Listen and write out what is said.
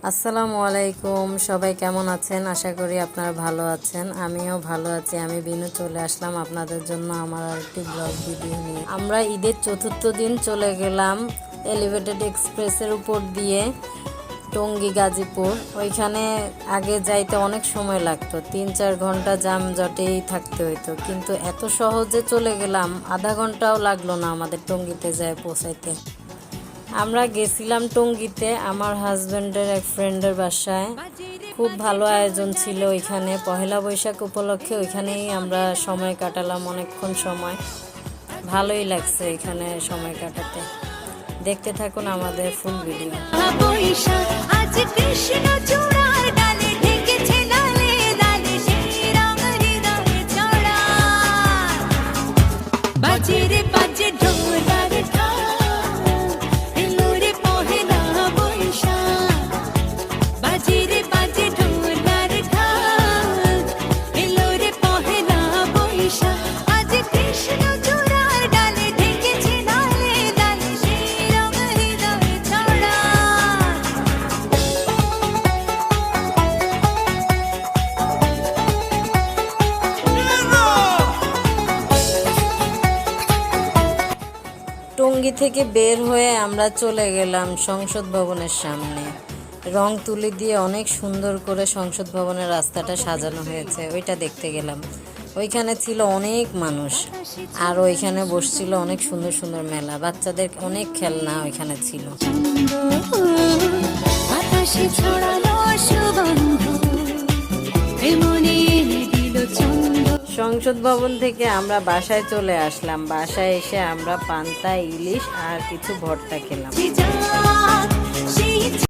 আসসালামু আলাইকুম, সবাই কেমন আছেন? আশা করি আপনারা ভালো আছেন। আমিও ভালো আছি। আমি বিনু চলে আসলাম আপনাদের জন্য আমার আরেকটি ব্লগ ভিডিও নিয়ে। আমরা ঈদের চতুর্থ দিন চলে গেলাম এলিভেটেড এক্সপ্রেসের উপর দিয়ে টঙ্গী গাজীপুর। ওইখানে আগে যাইতে অনেক সময় লাগতো, 3-4 ঘন্টা যানজটেই থাকতে হইতো, কিন্তু এত সহজে চলে গেলাম, আধা ঘন্টাও লাগলো না আমাদের টঙ্গীতে যায় পৌঁছাইতে। আমরা গেছিলাম টঙ্গীতে আমার হাজব্যান্ডের এক ফ্রেন্ডের বাসায়। খুব ভালো আয়োজন ছিল ওইখানে, পহেলা বৈশাখ উপলক্ষে ওইখানেই আমরা সময় কাটালাম অনেকক্ষণ সময়। ভালোই লাগছে এখানে সময় কাটাতে। দেখতে থাকুন আমাদের ফুল ভিডিও। টঙ্গী থেকে বের হয়ে আমরা চলে গেলাম সংসদ ভবনের সামনে। রং তুলি দিয়ে অনেক সুন্দর করে সংসদ ভবনের রাস্তাটা সাজানো হয়েছে, ওইটা দেখতে গেলাম। ওইখানে ছিল অনেক মানুষ, আর ওইখানে বসছিল অনেক সুন্দর সুন্দর মেলা, বাচ্চাদের অনেক খেলনা ওইখানে ছিল। সংসদ ভবন থেকে আমরা বাসায় চলে আসলাম। বাসায় এসে আমরা পান্তা, ইলিশ আর কিছু ভর্তা খেলাম।